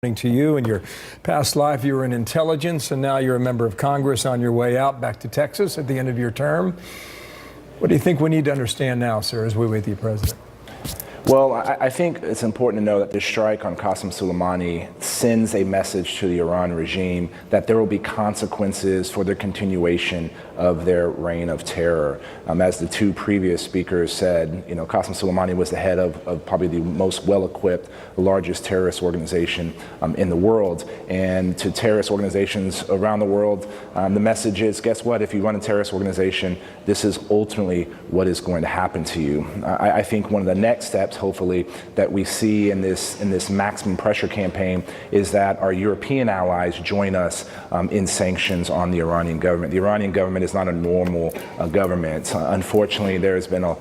To you. In your past life, you were in intelligence, and now you're a member of Congress on your way out back to Texas at the end of your term. What do you think we need to understand now, sir, as we wait the President? Well, I think it's important to know that this strike on Qasem Soleimani sends a message to the Iran regime that there will be consequences for their continuation of their reign of terror. As the two previous speakers said, Qasem Soleimani was the head of probably the most well-equipped, largest terrorist organization in the world. And to terrorist organizations around the world, the message is, guess what? If you run a terrorist organization, this is ultimately what is going to happen to you. I think one of the next steps, hopefully, that we see in this maximum pressure campaign is that our European allies join us in sanctions on the Iranian government. The Iranian government is not a normal government. Unfortunately, there has been a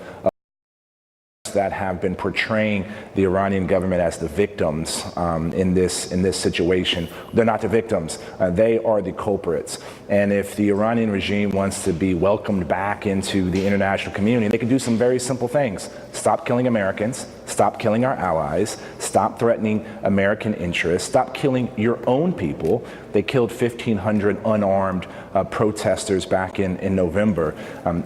that have been portraying the Iranian government as the victims in this situation. They're not the victims. They are the culprits. And if the Iranian regime wants to be welcomed back into the international community, they can do some very simple things. Stop killing Americans, stop killing our allies, stop threatening American interests, stop killing your own people. They killed 1,500 unarmed protesters back in November.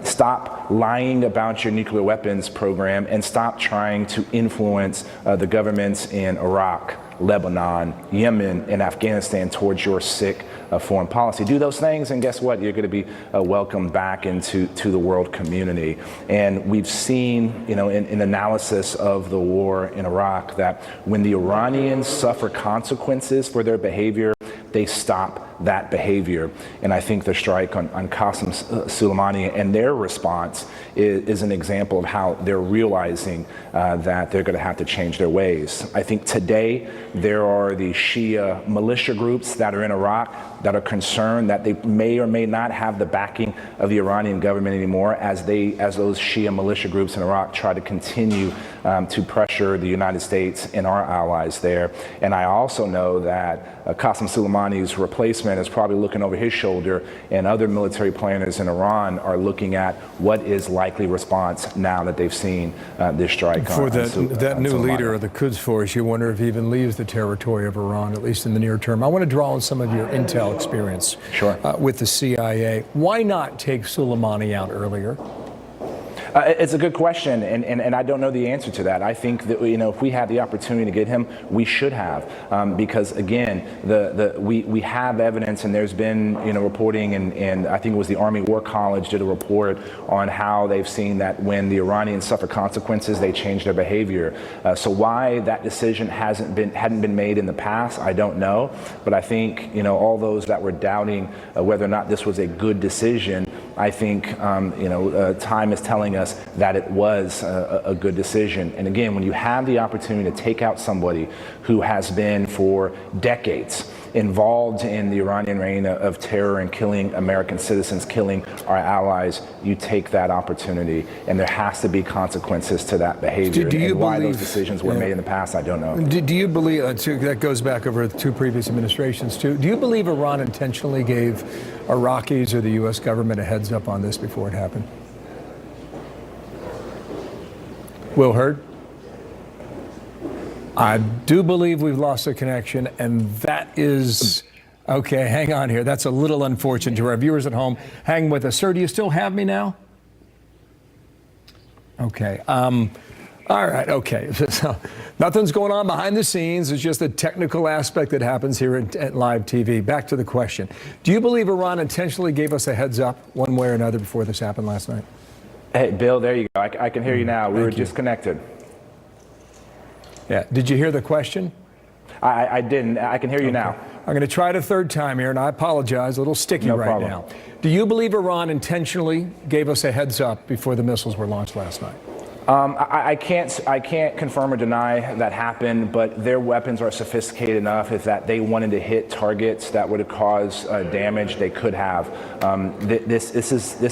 Stop lying about your nuclear weapons program and stop trying to influence the governments in Iraq, Lebanon, Yemen, and Afghanistan towards your sick foreign policy. Do those things, and guess what? You're going to be welcomed back into the world community. And we've seen, in analysis of the war in Iraq, that when the Iranians suffer consequences for their behavior, they stop that behavior. And I think the strike on Qasem Soleimani and their response is an example of how they're realizing that they're going to have to change their ways. I think today there are the Shia militia groups that are in Iraq that are concerned that they may or may not have the backing of the Iranian government anymore as those Shia militia groups in Iraq try to continue to pressure the United States and our allies there. And I also know that Qasem Soleimani's replacement is probably looking over his shoulder, and other military planners in Iran are looking at what is likely response now that they've seen this strike for that new leader of the Quds Force. You wonder if he even leaves the territory of Iran, at least in the near term. I want to draw on some of your intel experience with the CIA. Why not take Soleimani out earlier? It's a good question, and I don't know the answer to that. I think that if we had the opportunity to get him, we should have, because again, we have evidence, and there's been reporting, and I think it was the Army War College did a report on how they've seen that when the Iranians suffer consequences, they change their behavior. So why that decision hadn't been made in the past, I don't know. But I think all those that were doubting whether or not this was a good decision, I think time is telling us that it was a good decision. And again, when you have the opportunity to take out somebody who has been for decades involved in the Iranian reign of terror and killing American citizens, killing our allies, you take that opportunity, and there has to be consequences to that behavior. And why those decisions were made in the past, I don't know. Do you believe, that goes back over two previous administrations too, do you believe Iran intentionally gave Iraqis or the U.S. government a heads up on this before it happened? Will Hurd? I do believe we've lost a connection, and that is, okay, hang on here. That's a little unfortunate to our viewers at home. Hang with us. Sir, do you still have me now? Okay. All right, okay. So, nothing's going on behind the scenes. It's just a technical aspect that happens here at live TV. Back to the question. Do you believe Iran intentionally gave us a heads up one way or another before this happened last night? Hey, Bill, there you go. I can hear you now. We were disconnected. Yeah. Did you hear the question? I didn't. I can hear you now. I'm going to try it a third time here, and I apologize. A little sticky now. Do you believe Iran intentionally gave us a heads up before the missiles were launched last night? I can't confirm or deny that happened, but their weapons are sophisticated enough if that they wanted to hit targets that would have caused damage, they could have. This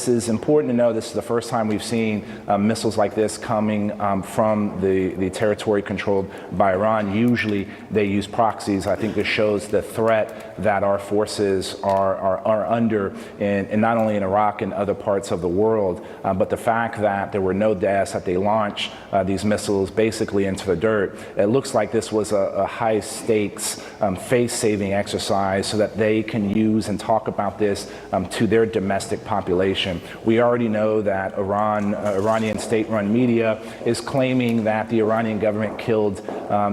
is important to know. This is the first time we've seen missiles like this coming from the territory controlled by Iran. Usually they use proxies. I think this shows the threat that our forces are under, and not only in Iraq and other parts of the world, but the fact that there were no deaths, that they launch these missiles basically into the dirt. It looks like this was a high-stakes, face-saving exercise so that they can use and talk about this to their domestic population. We already know that Iranian state-run media is claiming that the Iranian government killed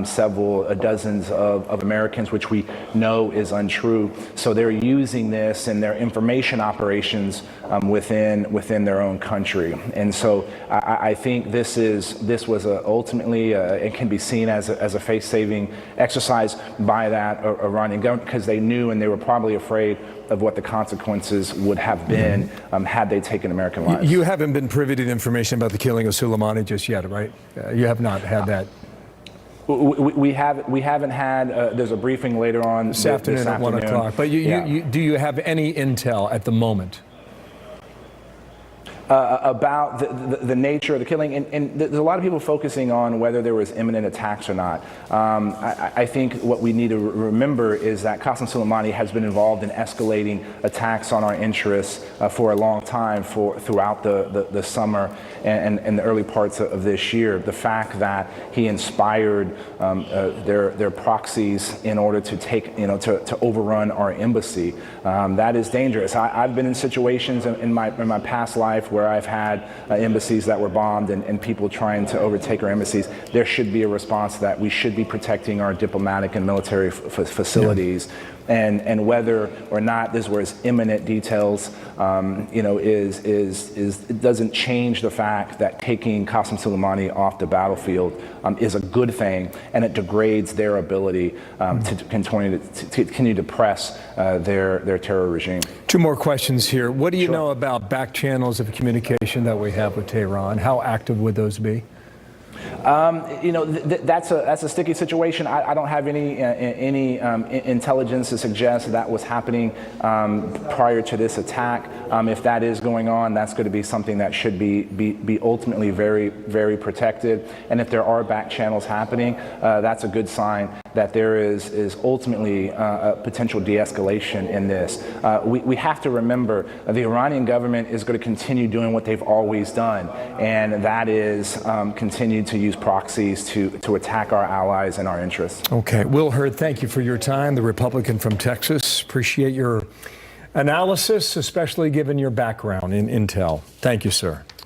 several dozens of Americans, which we know is untrue. So they're using this in their information operations within their own country. And so I think this was ultimately it can be seen as a face-saving exercise by that Iranian government, because they knew and they were probably afraid of what the consequences would have been had they taken American lives. You haven't been privy to the information about the killing of Soleimani just yet, right? You have not had that. We haven't had. There's a briefing later on this afternoon at 1 o'clock. But do you have any intel at the moment? About the nature of the killing, and there's a lot of people focusing on whether there was imminent attacks or not. I think what we need to remember is that Qasem Soleimani has been involved in escalating attacks on our interests for a long time, throughout the summer and the early parts of this year. The fact that he inspired their proxies in order to to overrun our embassy, that is dangerous. I've been in situations in my past life where I've had embassies that were bombed and people trying to overtake our embassies. There should be a response to that. We should be protecting our diplomatic and military facilities. Yeah. And whether or not this was imminent details, it doesn't change the fact that taking Qasem Soleimani off the battlefield is a good thing, and it degrades their ability to continue to press their terror regime. Two more questions here. What do you know about back channels of communication that we have with Tehran? How active would those be? That's a sticky situation. I don't have any intelligence to suggest that was happening prior to this attack. If that is going on, that's going to be something that should be ultimately very, very protected. And if there are back channels happening, that's a good sign that there is ultimately a potential de-escalation in this. We have to remember the Iranian government is going to continue doing what they've always done, and that is continue to use proxies to attack our allies and our interests. Okay. Will Hurd, thank you for your time, the Republican from Texas. Appreciate your analysis, especially given your background in intel. Thank you, sir.